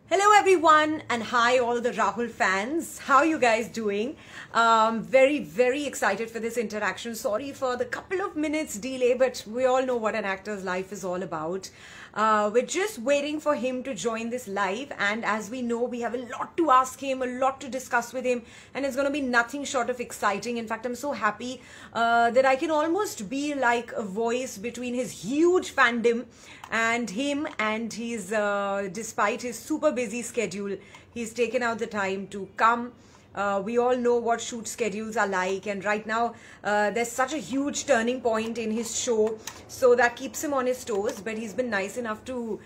Hello everyone and hi all the Rahul fans. How are you guys doing? Very excited for this interaction. Sorry for the couple of minutes delay, but we all know what an actor's life is all about. We're just waiting for him to join this live, and as we know, we have a lot to ask him, a lot to discuss with him, and it's going to be nothing short of exciting. In fact, I'm so happy that I can almost be like a voice between his huge fandom and him, and he's despite his super busy schedule, he's taken out the time to come. We all know what shoot schedules are like, and right now there's such a huge turning point in his show, so that keeps him on his toes. But he's been nice enough to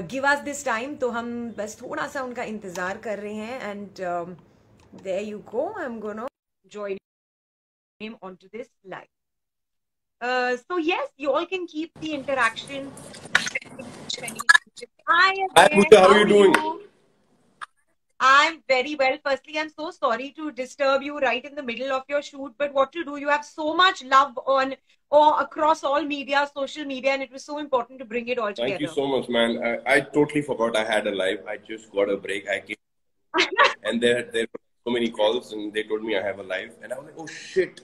give us this time, तो हम बस थोड़ा सा उनका इंतजार कर रहे हैं. And there you go, I'm gonna join him onto this live. So yes, you all can keep the interaction. Hi, Hi, Ajay. Pooja. How are you doing? I'm very well. Firstly, I'm so sorry to disturb you right in the middle of your shoot, but what to do? You have so much love on or across all media, social media, and it was so important to bring it all together. Thank you so much, man. I totally forgot I had a live. I just got a break. I came and there were so many calls, and they told me I have a live, and I was like, oh shit.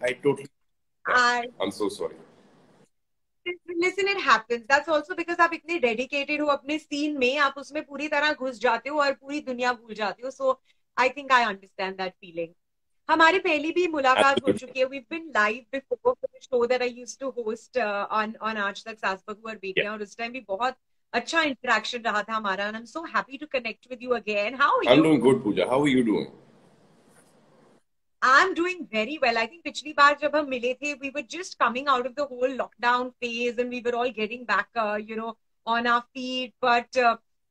I totally. I'm so sorry. Listen, it happens. That's also because आप इतने dedicated हो अपने scene में, आप उसमें पूरी तरह घुस जाते हो और पूरी दुनिया भूल जाते हो. So I think I understand that feeling. हमारी पहली भी मुलाकात हो चुकी है. We've been live before for the show that I used to host on आज तक सास बहू और बेटियां, और उस टाइम भी बहुत अच्छा interaction रहा था हमारा, and I'm so happy to connect with you again. How are you? I'm doing good, Pooja. How are you doing? I'm doing very well. I think पिछली बार जब हम मिले थे, we were just coming out of the whole lockdown phase, and we were all getting back, on our feet. But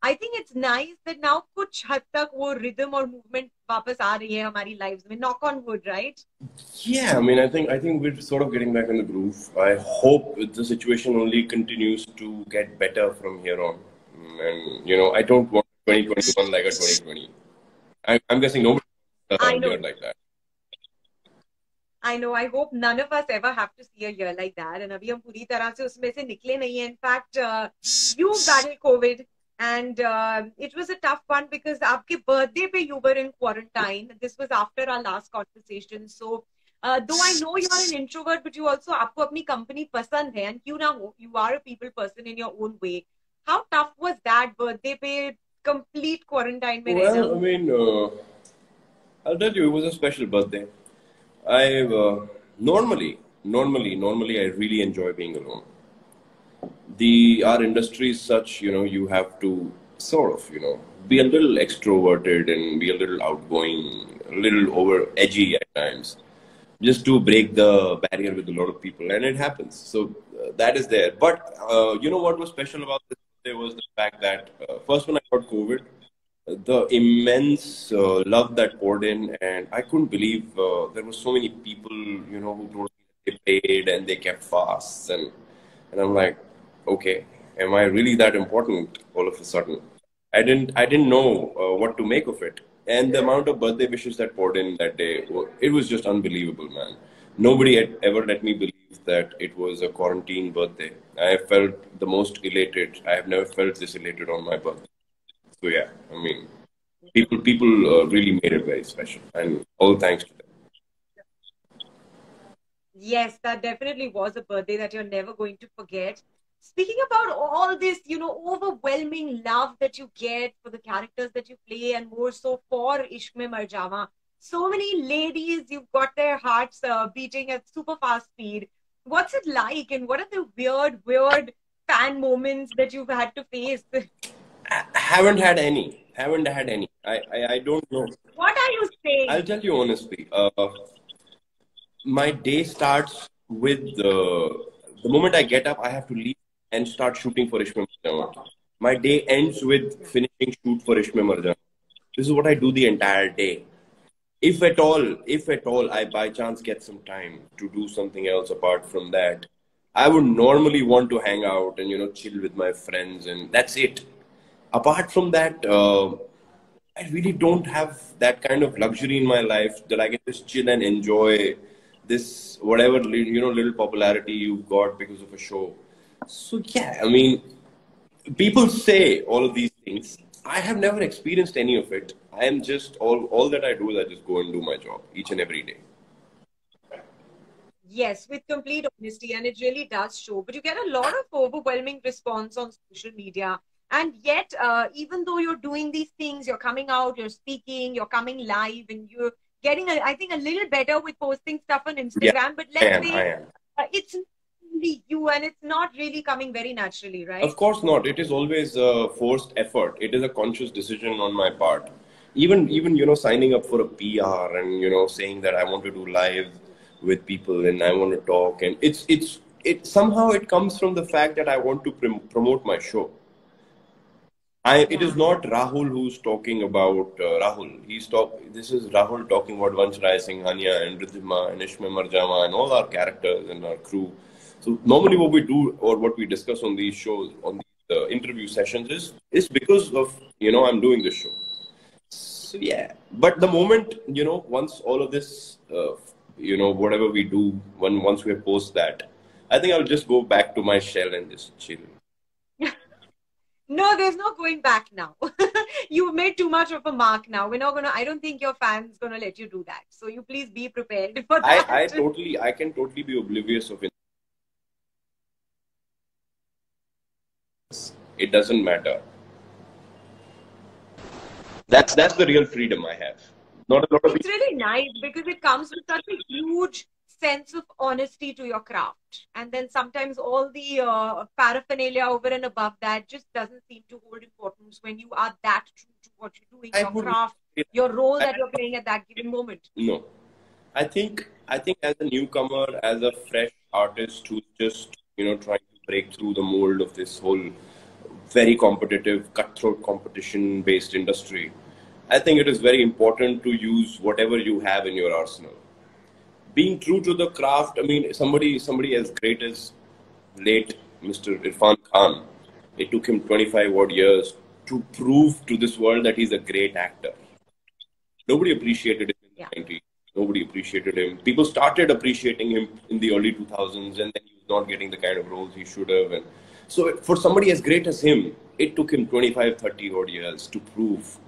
I think it's nice that now कुछ हद तक वो rhythm और movement वापस आ रही है हमारी lives में. Knock on wood, right? Yeah, I mean, I think we're sort of getting back in the groove. I hope the situation only continues to get better from here on. And I don't want 2021 like a 2020. I'm guessing nobody wants a year like that. I know. I hope none of us ever have to see a year like that. And अभी हम पूरी तरह से उसमें से निकले नहीं हैं. In fact, you battled COVID, and it was a tough one because आपके birthday पे you were in quarantine. This was after our last conversation. So, though I know you are an introvert, but you also आपको अपनी company पसंद है, and क्यों ना हो, you are a people person in your own way. How tough was that birthday पे complete quarantine में रहना? Well, I mean, I'll tell you, it was a special birthday. I normally I really enjoy being alone. Our industry is such, you have to sort of, be a little extroverted and be a little outgoing, a little over edgy at times, just to break the barrier with a lot of people, and it happens. So that is there. But you know what was special about this day was the fact that first when I got COVID, the immense love that poured in, and I couldn't believe there were so many people, who told me that they paid and they kept fasts, and I'm like, okay, am I really that important all of a sudden? I didn't know what to make of it, and the amount of birthday wishes that poured in that day, it was just unbelievable, man. Nobody had ever let me believe that it was a quarantine birthday. I felt the most elated. I have never felt this elated on my birthday. So yeah, I mean, people really made it very special, and all thanks to them. Yes, that definitely was a birthday that you're never going to forget. Speaking about all this, overwhelming love that you get for the characters that you play, and more so for Ishq Mein Mar Jawan, so many ladies, you've got their hearts beating at super fast speed. What's it like, and what are the weird fan moments that you've had to face? Haven't had any. I don't know. What are you saying? I'll tell you honestly. My day starts with the moment I get up. I have to leave and start shooting for Ishq Mein Mar Jawan. My day ends with finishing shoot for Ishq Mein Mar Jawan. This is what I do the entire day. If at all, I by chance get some time to do something else apart from that, I would normally want to hang out and chill with my friends, and that's it. Apart from that, I really don't have that kind of luxury in my life that I can just chill and enjoy this whatever little popularity you've got because of a show. So yeah, I mean, people say all of these things, I have never experienced any of it. I am just all that I do is I just go and do my job each and every day. Yes, with complete honesty, and it really does show. But you get a lot of overwhelming response on social media. And yet, even though you're doing these things, you're coming out, you're speaking, you're coming live, and you're getting, I think, a little better with posting stuff on Yeah, Instagram. But I let's am. I say am. it's not really you, and it's not really coming very naturally, right? Of course not. It is always a forced effort. It is a conscious decision on my part. Even signing up for a PR and saying that I want to do live with people and I want to talk, and it somehow it comes from the fact that I want to promote my show. It is Yeah. not Rahul who's talking about Rahul. This is Rahul talking about Vanshrai Singhania and Ridhima and Ishme Marjama and all our characters and our crew. So normally what we do or what we discuss on these shows, on these interview sessions is because of, I'm doing this show. So yeah, but the moment, once all of this, whatever we do, once we post that, I think I'll just go back to my shell and just chill. No, there's no going back now. You've made too much of a mark now. We're not gonna, I don't think your fans gonna let you do that. So you please be prepared for that. I can totally be oblivious of it. It doesn't matter. That's the real freedom I have. Not a lot of It's really nice because it comes with such a huge sense of honesty to your craft. And then sometimes all the paraphernalia over and above that just doesn't seem to hold importance when you are that true to what you're doing, I your would. craft, your role that you're playing at that given moment. No, I think as a newcomer, as a fresh artist who's just trying to break through the mold of this whole very competitive, cutthroat competition based industry, I think it is very important to use whatever you have in your arsenal. Being true to the craft, I mean, somebody as great as late Mr. Irfan Khan, it took him 25 odd years to prove to this world that he's a great actor. Nobody appreciated him in Yeah. the 90s. Nobody appreciated him. People started appreciating him in the early 2000s, and then he was not getting the kind of roles he should have. And so, for somebody as great as him, it took him 25, 30 odd years to prove.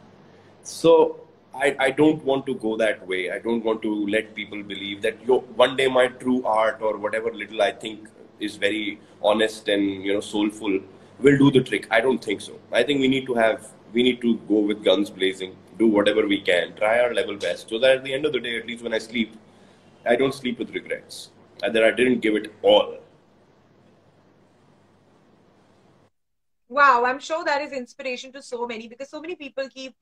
So, I don't want to go that way. I don't want to let people believe that one day my true art or whatever little I think is very honest and soulful will do the trick. I don't think so. I think we need to go with guns blazing, do whatever we can, try our level best, so that at the end of the day, at least when I sleep, I don't sleep with regrets and that I didn't give it all. Wow, I'm sure that is inspiration to so many because so many people keep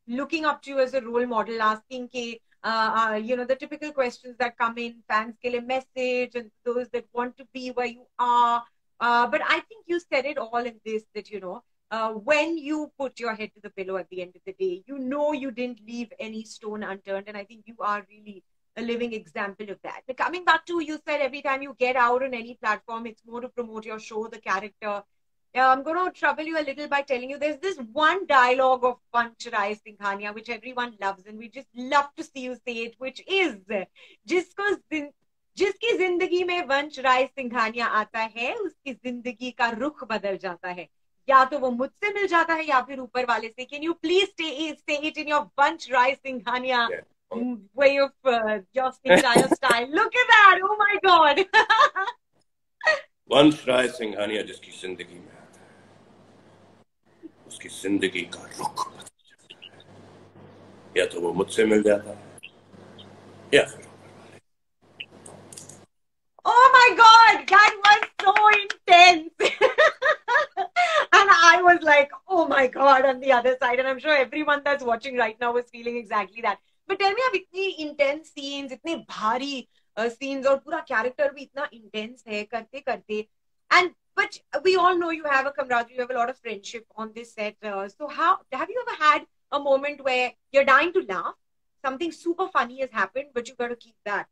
looking up to you as a role model, asking, the typical questions that come in, fans kill a message, and those that want to be where you are. But I think you said it all in this that, when you put your head to the pillow at the end of the day, you didn't leave any stone unturned. And I think you are really a living example of that. But coming back to, you said every time you get out on any platform, it's more to promote your show, the character. Yeah, I'm going to trouble you a little by telling you there's this one dialogue of Vancharai Singhania which everyone loves, and we just love to see you say it, which is जिसको जिन, जिसकी जिंदगी में वंश राय सिंघानिया आता है उसकी जिंदगी का रुख बदल जाता है या तो वो मुझसे मिल जाता है या फिर ऊपर वाले से. Can you please say it in your Vansh Rai Singhania Yeah. way of your entire style? Look at that! Oh my God! वंश राय सिंघानिया जिसकी जिंदगी में आता है उसकी जिंदगी का रुख बदल जाता है या तो वो मुझसे मिल जाता है या फिर Oh my God, that was so intense. And I was like, oh my God, on the other side. And I'm sure everyone that's watching right now is feeling exactly that. But tell me, अब इतनी intense scenes, इतने भारी scenes और पूरा character भी इतना intense है करते करते. But we all know you have a camaraderie, you have a lot of friendship on this set. So how have you ever had a moment where you're dying to laugh? Something super funny has happened, but you got to keep that.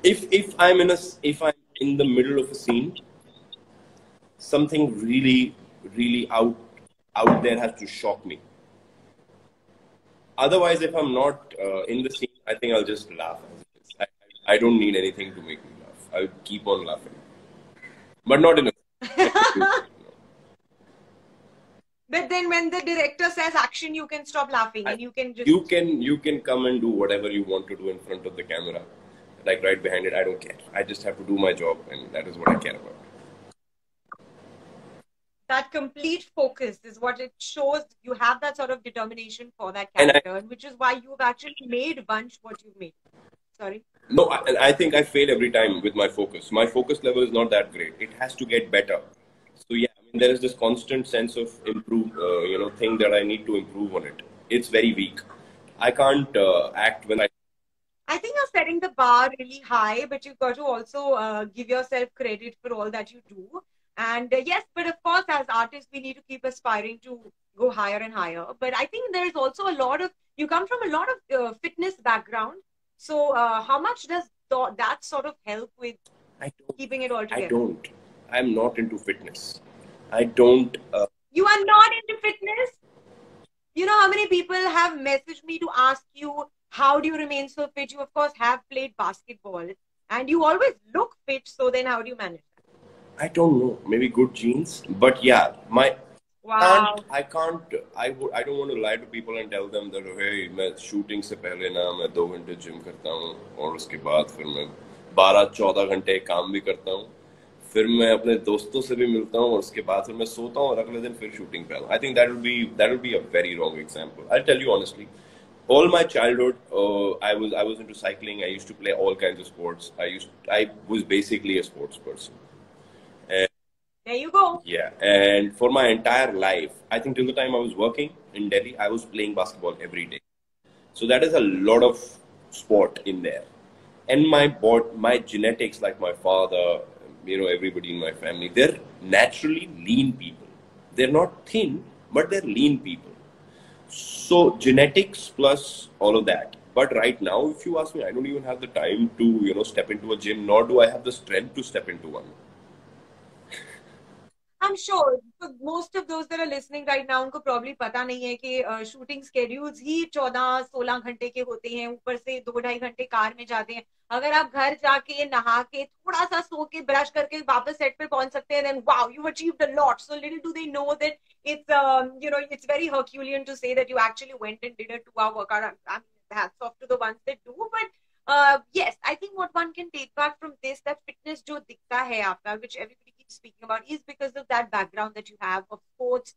if I'm in the middle of a scene, something really out there has to shock me. Otherwise, if I'm not in the scene, I think I'll just laugh. I don't need anything to make me laugh. I'll keep on laughing, but not in a But then when the director says action, you can stop laughing and you can just... You can come and do whatever you want to do in front of the camera, like right behind it. I don't care. I just have to do my job, and that is what I care about. That complete focus is what it shows. You have that sort of determination for that character, which is why you've actually made Vansh what you've made. Sorry. No, I think I fail every time with my focus. My focus level is not that great. It has to get better. So yeah, I mean, there is this constant sense of thing that I need to improve on it. It's very weak. I can't act when I think you're setting the bar really high, but you've got to also give yourself credit for all that you do. And yes, but of course, as artists, we need to keep aspiring to go higher and higher. But I think there's also a lot of, you come from a lot of fitness background. So how much does that sort of help with keeping it all together? I don't. I'm not into fitness. I don't. You are not into fitness? You know how many people have messaged me to ask you, how do you remain so fit? You, of course, have played basketball and you always look fit. So then how do you manage that? I don't know. Maybe good genes. But yeah, wow. I don't want to lie to people and tell them that, hey, मैं shooting से पहले ना मैं 2 घंटे gym करता हूँ और उसके बाद फिर मैं 12-14 घंटे काम भी करता हूँ. फिर मैं अपने दोस्तों से भी मिलता हूँ और उसके बाद फिर मैं सोता हूँ और अगले दिन फिर shooting पे आता हूँ. I think that will be a very wrong example. I'll tell you honestly. All my childhood, I was into cycling. I used to play all kinds of sports. I was basically a sports person. There you go. Yeah, and for my entire life, I think till the time I was working in Delhi, I was playing basketball every day. So that is a lot of sport in there. And my genetics, like my father, everybody in my family, they're naturally lean people. They're not thin, but they're lean people. So genetics plus all of that. But right now, if you ask me, I don't even have the time to, step into a gym, nor do I have the strength to step into one. I'm sure most of those that are listening right now, उनको probably पता नहीं है कि shooting schedules ही 14-16 घंटे के होते हैं. ऊपर से 2-2.5 घंटे कार में जाते हैं. अगर आप घर जाके नहा के थोड़ा सा सो के ब्रश करके वापस सेट पे पहुंच सकते हैं, then wow, you've achieved a lot. So little do they know that it's it's very Herculean to say that you actually went and did a 2-hour workout. I mean, hats off to the ones that do. But yes, I think what one can take back from this, that fitness जो दिखता है आपका, which everybody speaking about, is because of that background that you have of sports,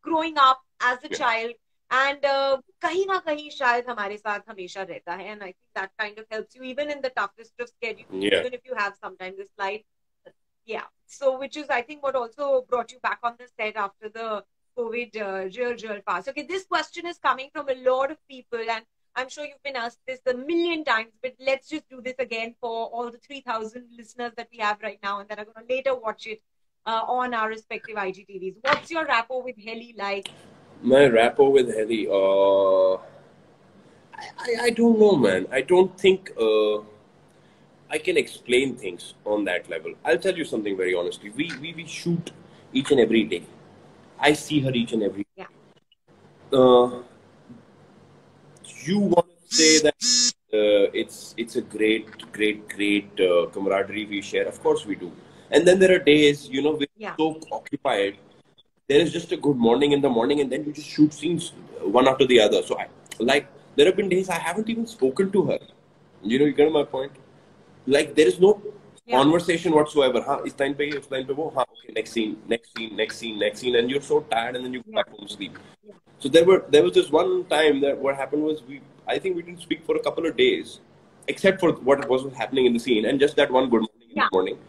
growing up as a child, and कहीं ना कहीं शायद हमारे साथ हमेशा रहता है, and I think that kind of helps you even in the toughest of schedules, even if you have sometimes a slight, so which is I think what also brought you back on the set after the COVID real pass. Okay, this question is coming from a lot of people, and I'm sure you've been asked this a million times, but let's just do this again for all the 3,000 listeners that we have right now and that are going to later watch it on our respective IGTVs. What's your rapport with Heli like? My rapport with Heli, I don't know, man. I don't think I can explain things on that level. I'll tell you something very honestly. We shoot each and every day. I see her each and every day. Yeah. You want to say that it's a great camaraderie we share? Of course we do. And then there are days, we're so occupied. There is just a good morning in the morning, and then you just shoot scenes one after the other. So there have been days I haven't even spoken to her. You get my point? Like there is no conversation whatsoever. Is time pe ye, time pe wo. Okay, next scene, and you're so tired, and then you go back home sleep. So there was this one time that what happened was I think we didn't speak for a couple of days, except for what was happening in the scene, and just that one good morning in the morning.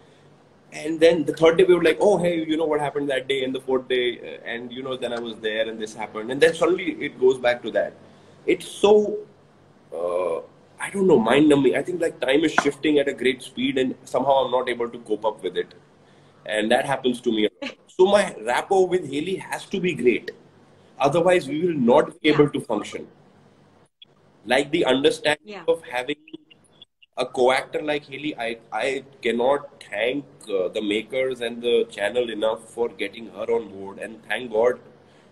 And then the third day we were like, oh hey, what happened that day, and the fourth day, and then I was there and this happened, and then suddenly it goes back to that. It's so I don't know, mind numbing. I think like time is shifting at a great speed, and somehow I'm not able to cope up with it, and that happens to me a lot. So my rapport with Heli has to be great. Otherwise, we will not be able to function. Like the understanding of having a co-actor like Heli, I cannot thank the makers and the channel enough for getting her on board. And thank God,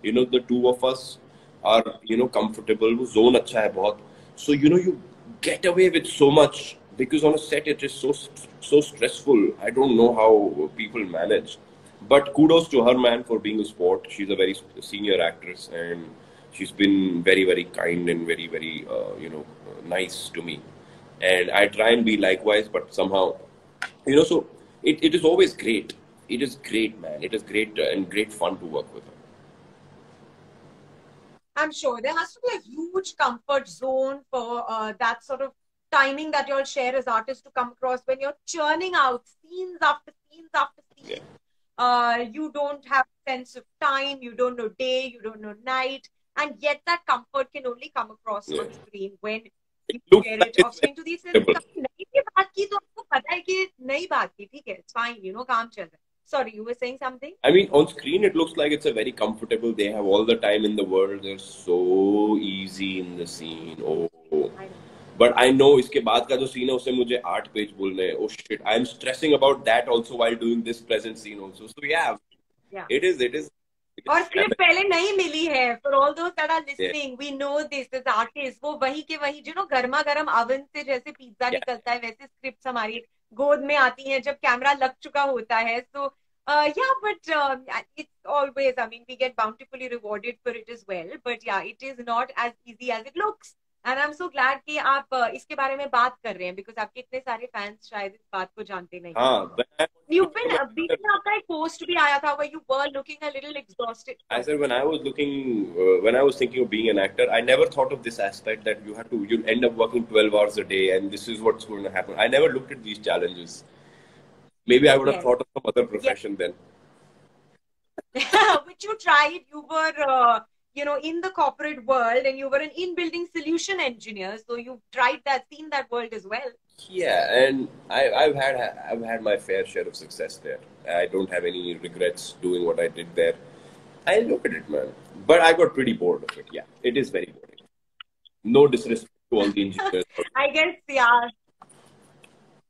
the two of us are, comfortable. Zone acha hai bahut. So, you get away with so much because on a set it is so stressful. I don't know how people manage. But kudos to her, man, for being a sport. She's a very senior actress, and she's been very, very kind and very, very, nice to me. And I try and be likewise, but somehow, so it is always great. It is great, man. It is great and great fun to work with her. I'm sure there has to be a huge comfort zone for that sort of timing that you'll share as artists to come across when you're churning out scenes after scenes after Yeah. scenes. You don't have a sense of time, you don't know day, you don't know night, and yet that comfort can only come across Yeah. on screen when It you looks share like it it's off screen. To these comfortable. नई भी बात की तो आपको पता है कि नई बात की ठीक है, it's fine, काम चल रहा है. Sorry, you were saying something? I mean, on screen, it looks like it's a very comfortable. They have all the time in the world. They're so easy in the scene. Oh. I know. But I know इसके बाद का जो scene है उससे मुझे 8 page बोलने हैं. Oh shit, I'm stressing about that also while doing this present scene also. So yeah, Yeah. it is. और स्क्रिप्ट पहले नहीं मिली है for all those that are Yeah. Listening we know this is artist वो वही के वही गर्मा गर्म अवन से जैसे पिज्जा Yeah. निकलता है वैसे स्क्रिप्ट हमारी गोद में आती हैं जब कैमरा लग चुका होता है सो yeah but it's always I mean we get bountifully rewarded for it as well but yeah it is not as easy as it looks and I'm so glad कि आप इसके बारे में बात कर रहे हैं because आपके इतने सारे फैंस शायद इस बात को जानते नहीं हाँ, when You've been बीच में आपका एक पोस्ट भी आया था where you were looking a little exhausted. I said when I was when I was thinking of being an actor, I never thought of this aspect that you'll end up working 12 hours a day and this is what's going to happen. I never looked at these challenges. Maybe I would have Yes. thought of some other profession then. Which you tried. You were, in the corporate world, and you were an in-building solution engineer. So you tried that, seen that world as well. Yeah, and I've had my fair share of success there. I don't have any regrets doing what I did there. I look at it, man. But I got pretty bored of it. Yeah, it is very boring. No disrespect to all the engineers. I guess, yeah.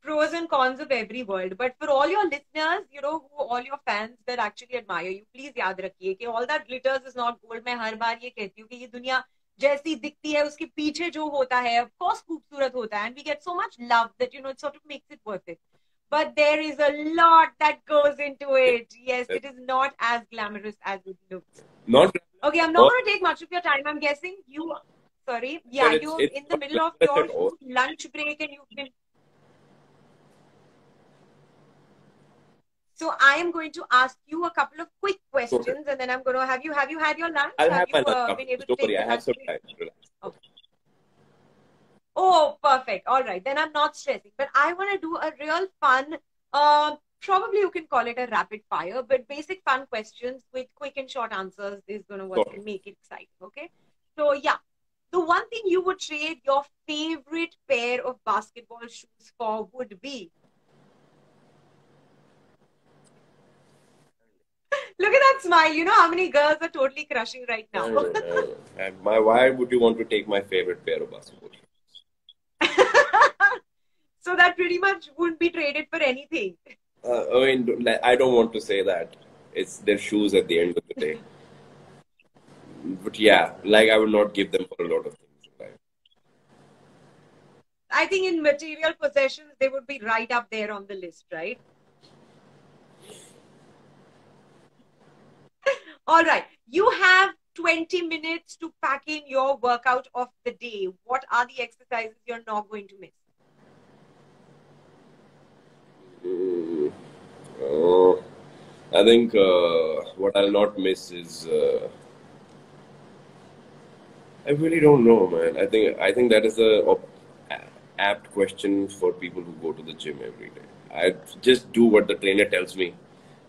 Pros and cons of every world. But for all your listeners, all your fans that actually admire you, please याद रखिए कि all that glitters is not gold. मैं हर बार ये कहती हूँ कि ये दुनिया जैसी दिखती है उसके पीछे जो होता है of course खूबसूरत होता है and we get so much love that it sort of makes it worth it. But there is a lot that goes into it. Yes, it is not as glamorous as it looks. Not Okay, I'm not going to take much of your time. I'm guessing you, sorry, yeah, But you're it's in the not middle of glamorous your at all. lunch break and you've been. So I am going to ask you a couple of quick questions, and then I'm going to have you had your lunch? I'll have have you my lunch been after. able to Don't take worry, your I have lunch some break? time. Relax. Okay. Oh, perfect. All right, then I'm not stressing. But I want to do a real fun. Probably you can call it a rapid fire, but basic fun questions with quick and short answers is going to Sure. make it exciting. Okay. So yeah, the one thing you would trade your favorite pair of basketball shoes for would be. Look at that smile. You know how many girls are totally crushing right now. And why would you want to take my favorite pair of basketball shoes? So that pretty much wouldn't be traded for anything. I mean, I don't want to say that. It's their shoes at the end of the day. But yeah, like I would not give them for a lot of things. Right? I think in material possessions, they would be right up there on the list, right? All right. You have 20 minutes to pack in your workout of the day. What are the exercises you're not going to miss? I think what I'll not miss is I really don't know, man. I think that is a apt question for people who go to the gym every day. I just do what the trainer tells me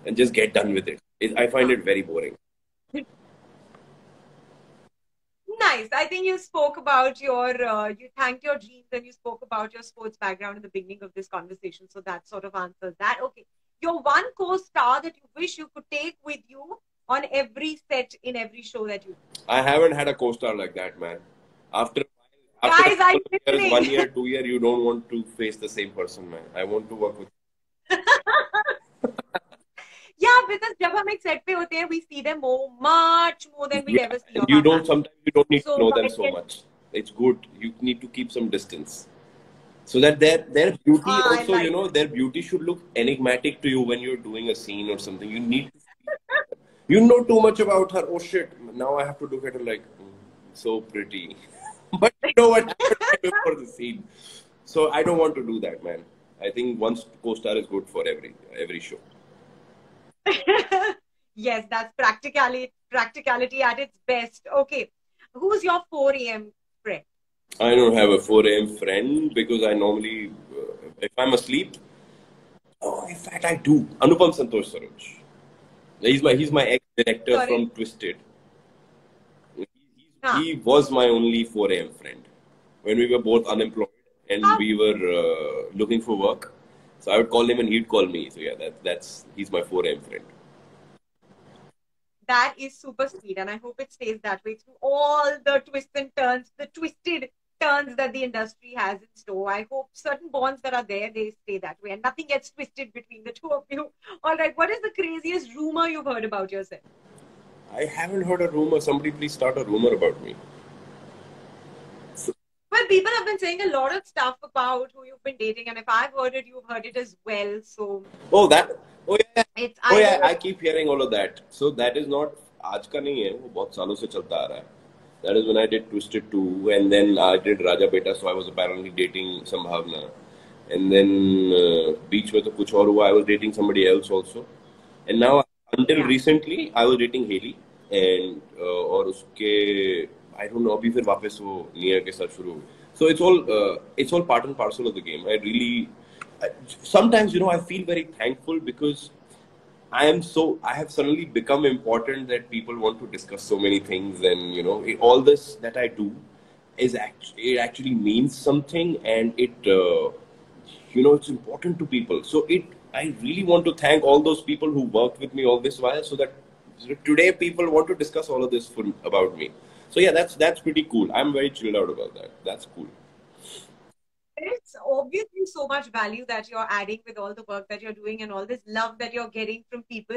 and just get done with it. I find it very boring. Nice. I think you spoke about you thanked your genes and you spoke about your sports background in the beginning of this conversation. So that sort of answers that. Okay. Your one co-star that you wish you could take with you on every set in every show that you do. I haven't had a co-star like that, man. After Guys, I'm years, listening. 1 year, 2 year, you don't want to face the same person, man. I want to work with. Yeah, because जब हम एक set पे होते हैं, we see them much more than we Yeah, ever see. and on you our don't. fans. Sometimes you don't need So to know them I so can- much. It's good. You need to keep some distance. So that their beauty I also, like it. their beauty should look enigmatic to you when you're doing a scene or something. You know too much about her. Oh shit! Now I have to look at her like so pretty, but you know what happened right before the scene. So I don't want to do that, man. I think one co-star is good for every show. Yes, that's practicality at its best. Okay. Who's your 4 a.m. friend? I don't have a 4 a.m. friend because I normally, if I'm asleep, oh, in fact, I do. Anupam Santosh Saroj. He's my ex-director Sorry. from Twisted. He, Huh. he was my only 4 a.m. friend when we were both unemployed and How we were looking for work. So I would call him and he'd call me. So yeah, that's he's my 4 a.m. friend. that is super sweet, and I hope it stays that way through all the twists and turns, the twisted turns that the industry has in store. I hope certain bonds that are there, they stay that way, and nothing gets twisted between the two of you. All right, what is the craziest rumor you've heard about yourself? I haven't heard a rumor. Somebody please start a rumor about me. So, Well, people have been saying a lot of stuff about who you've been dating, and if I've heard it, you've heard it as well. So oh that oh yeah it's oh yeah either I keep hearing all of that. So that is not आज का नहीं है वो बहुत सालों से चलता आ रहा है. That is when I did Twisted 2 and then I did Raja Beta, so I was apparently dating Sambhavna. And then बीच में तो कुछ और हुआ. I was dating somebody else also. And now until yeah. recently I was dating Haley and और उसके I don't know अभी फिर वापस वो नियर के साथ शुरू हुई. So it's all part and parcel of the game. Sometimes I feel very thankful because I have suddenly become important that people want to discuss so many things, and all this that I do it actually means something, and it's important to people. So I really want to thank all those people who worked with me all this while, so that today people want to discuss all of this about me. So yeah, that's pretty cool. I'm very chilled out about that. That's cool. It's obviously so much value that you're adding with all the work that you're doing and all this love that you're getting from people.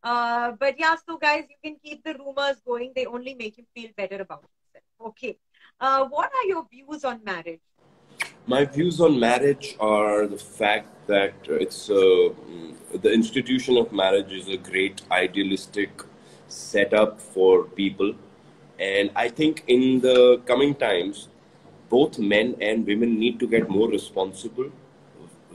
But yeah, so guys, you can keep the rumors going. They only make you feel better about yourself. Okay. What are your views on marriage? My views on marriage are the fact that the institution of marriage is a great idealistic setup for people, and I think in the coming times, both men and women need to get more responsible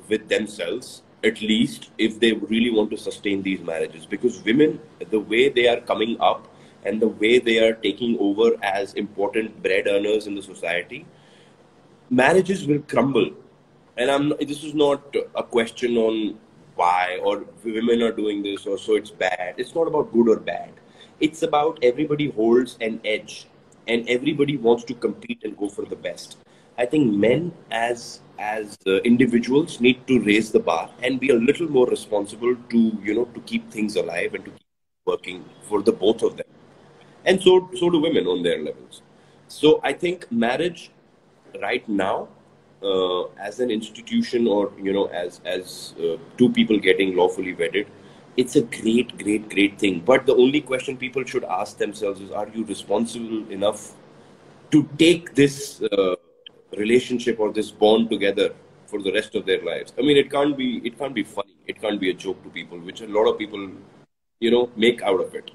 with themselves, at least if they really want to sustain these marriages. Because women, the way they are coming up and the way they are taking over as important bread earners in the society, marriages will crumble. And this is not a question on why or women are doing this or so it's bad. It's not about good or bad. It's about everybody holds an edge and everybody wants to compete and go for the best. I think men as individuals need to raise the bar and be a little more responsible to keep things alive and to keep working for the both of them. And so do women on their levels. So I think marriage right now, as an institution, or as two people getting lawfully wedded, it's a great thing. But the only question people should ask themselves is: are you responsible enough to take this relationship or this bond together for the rest of their lives? I mean, it can't be funny. It can't be a joke to people, which a lot of people make out of it.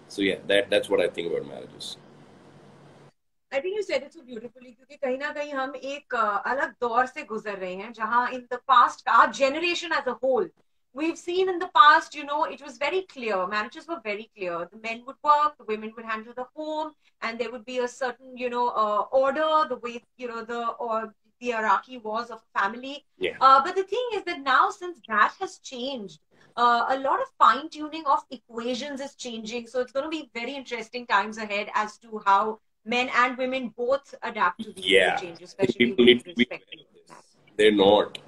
So yeah, that's what I think about marriages. I think you said it so beautifully क्योंकि कहीं ना कहीं हम एक अलग दौर से गुजर रहे हैं जहां in the past our generation as a whole we've seen in the past it was very clear, marriages were very clear, the men would work, the women would handle the home, and there would be a certain order, the way the hierarchy was of family. Yeah. But the thing is that now, since that has changed, a lot of fine tuning of equations is changing. So it's going to be very interesting times ahead as to how men and women both adapt to these new Yeah, changes, I think especially people need with to be respect to aware of that. this. They're not.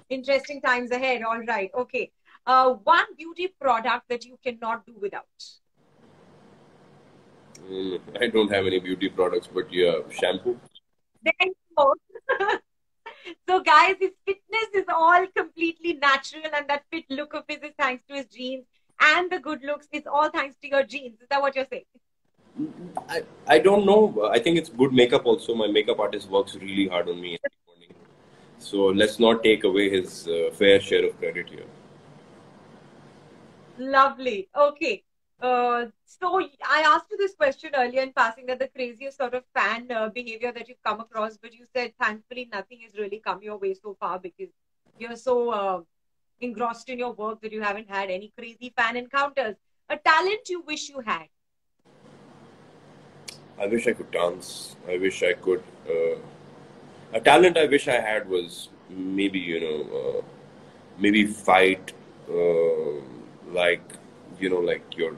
Interesting times ahead. All right. Okay. One beauty product that you cannot do without. I don't have any beauty products, but yeah, shampoo. There you go. So, guys, his fitness is all completely natural, and that fit look of his is thanks to his genes, and the good looks is all thanks to your genes. Is that what you're saying? I don't know. I think it's good makeup also. My makeup artist works really hard on me every morning. So let's not take away his fair share of credit here. Lovely. Okay. So I asked you this question earlier in passing, that the craziest sort of fan behavior that you've come across, but you said thankfully nothing has really come your way so far because you're so engrossed in your work that you haven't had any crazy fan encounters. A talent you wish you had. I wish I could dance. I wish I could. A talent I wish I had was maybe, maybe fight, like, like your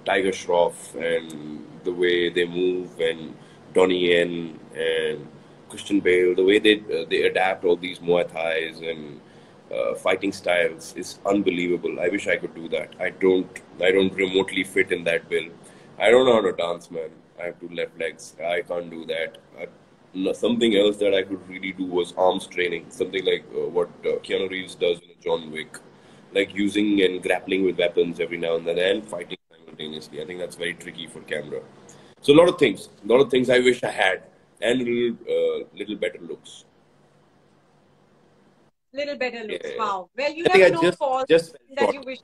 Tiger Shroff and the way they move, and Donnie Yen and Christian Bale, the way they adapt all these Muay Thais and fighting styles is unbelievable. I wish I could do that. I don't remotely fit in that bill. I don't know how to dance, man. I have two left legs. I can't do that. Something else that I could really do was arms training. Something like what Keanu Reeves does in John Wick, like using and grappling with weapons every now and then and fighting simultaneously. I think that's very tricky for camera. So a lot of things I wish I had, and little better looks. Little better looks. Yeah, Wow. Well, you I think never I know, Paul, just fell that short. you wish.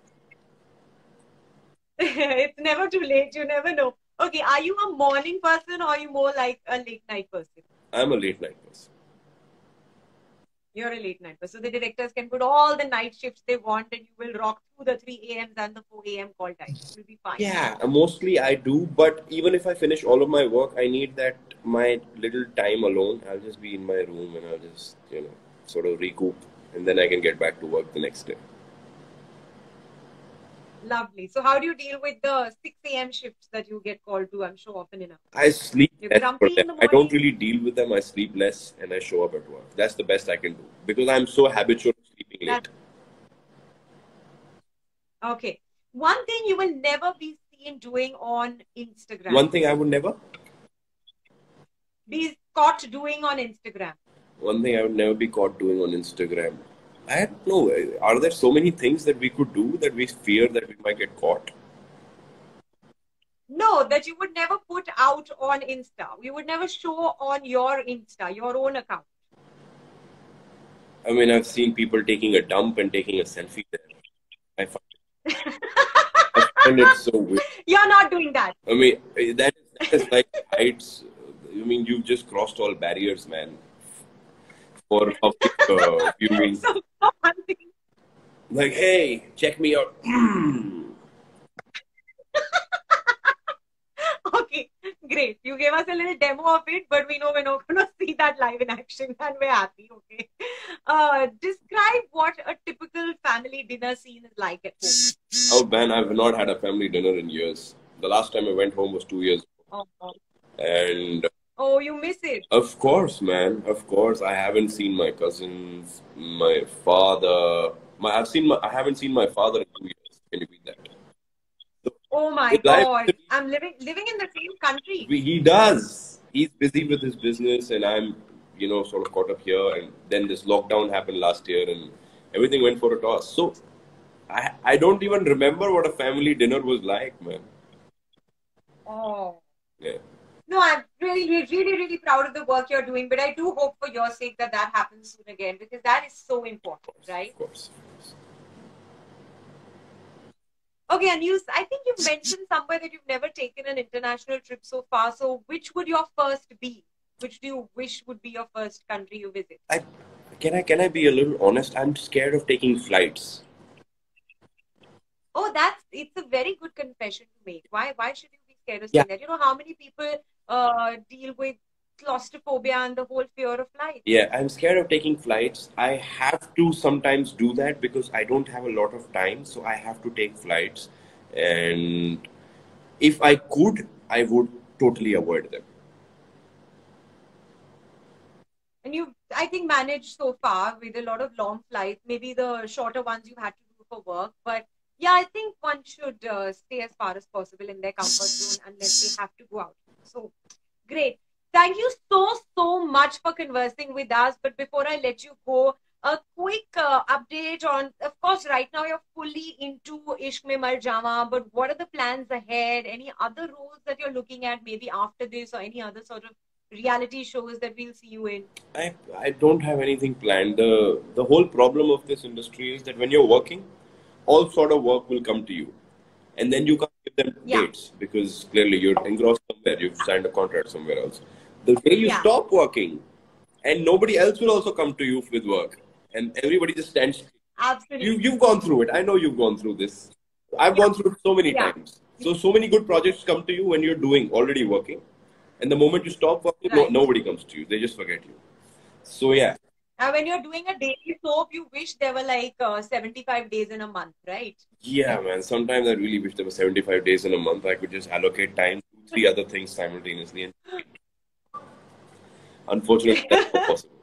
It's never too late. You never know. Okay. Are you a morning person or are you more like a late night person? I'm a late night person. You're a late night person. So the directors can put all the night shifts they want and you will rock through the 3 a.m.s and the 4 a.m. call times. You'll be fine. Yeah, mostly I do, but even if I finish all of my work, I need that my little time alone. I'll just be in my room and I'll just, sort of recoup, and then I can get back to work the next day. Lovely. So how do you deal with the 6 a.m. shifts that you get called to, I'm sure, often enough? I sleep You're less for grumpy them. in the I don't morning? really deal with them. I sleep less and I show up at work. That's the best I can do because I'm so habitual of sleeping That, late. okay. One thing you will never be seen doing on Instagram. One thing I would never, Be caught doing on Instagram. One thing I would never be caught doing on Instagram. I don't know. Are there so many things that we could do that we fear that we might get caught? No, that you would never put out on Insta. You would never show on your Insta, your own account. I mean, I've seen people taking a dump and taking a selfie there. I find, I find it so weird. You're not doing that. I mean, that is like heights. I mean, you've just crossed all barriers, man, for public viewing. So, one thing. Like, hey, check me out. Okay, great. You gave us a little demo of it, but we know we're not going to see that live in action, and we're happy. Okay. Describe what a typical family dinner scene is like at home. Oh man, I've not had a family dinner in years. The last time I went home was 2 years Oh, oh. ago. And Oh, you miss it. of course, man, of course, I haven't seen my cousins, my father. I haven't seen my father in 2 years. Can you beat that? So, Oh my with life, God. I'm living in the same country. he does. He's busy with his business, and I'm, sort of caught up here. And then this lockdown happened last year, and everything went for a toss. So I don't even remember what a family dinner was like, man. Oh. Yeah, No, I'm really proud of the work you're doing, but I do hope for your sake that that happens soon again because that is so important, right? of course. Okay, and I think you've mentioned somewhere that you've never taken an international trip so far. So, which would your first be? Which do you wish would be your first country you visit? I can I be a little honest? I'm scared of taking flights. Oh, it's a very good confession to make. Why should you be scared of Yeah, saying that? You know how many people deal with claustrophobia and the whole fear of flight. yeah, I'm scared of taking flights. I have to sometimes do that because I don't have a lot of time, so I have to take flights. And if I could, I would totally avoid them. And you, I think, managed so far with a lot of long flights, maybe the shorter ones you had to do for work. But yeah, I think one should stay as far as possible in their comfort zone unless they have to go out. So great. Thank you so much for conversing with us. But before I let you go, A quick update on, of course, right now you're fully into Ishq Mein Mar Jawa, but what are the plans ahead? Any other roles that you're looking at maybe after this, or any other sort of reality shows that we'll see you in? I don't have anything planned. The whole problem of this industry is that when you're working, all sort of work will come to you, and then you can't give them Yeah, dates because clearly you're engrossed somewhere. You've signed a contract somewhere else. The day you yeah, stop working, and nobody else will also come to you with work, and everybody just stands still. absolutely. You've gone through it. I know you've gone through this. I've Yeah, gone through it so many yeah, times. So many good projects come to you when you're doing already working, and the moment you stop working, right. nobody comes to you. They just forget you. So yeah, And when you're doing a daily soap, you wish there were like 75 days in a month, right? yeah, man. Sometimes I really wish there were 75 days in a month. I could just allocate time to three other things simultaneously, and unfortunately, that's not possible.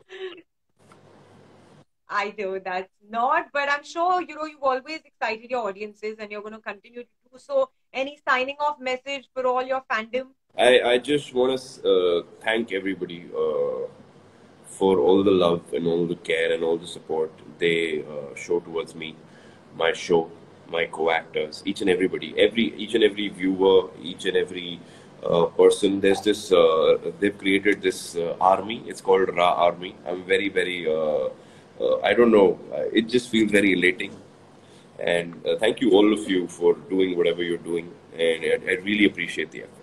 I know that's not, but I'm sure you've always excited your audiences and you're going to continue to do so. Any signing off message for all your fandom? I just want to thank everybody for all the love and all the care and all the support they show towards me, my show, my co-actors, each and everybody, each and every viewer, each and every person. There's this. They've created this army. It's called Ra Army. I'm very very. I don't know. It just feels very elating. And thank you all of you for doing whatever you're doing, and I really appreciate the effort.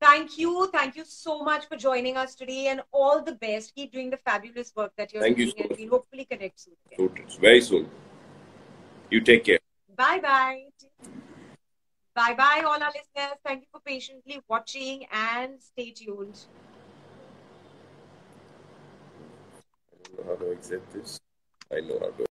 Thank you. Thank you so much for joining us today and all the best. Keep doing the fabulous work that you're Thank you doing so and much. we'll hopefully connect soon again. Very soon. You take care. Bye bye. Bye bye, all our listeners. Thank you for patiently watching and stay tuned. I don't know how to exit this. I know how to.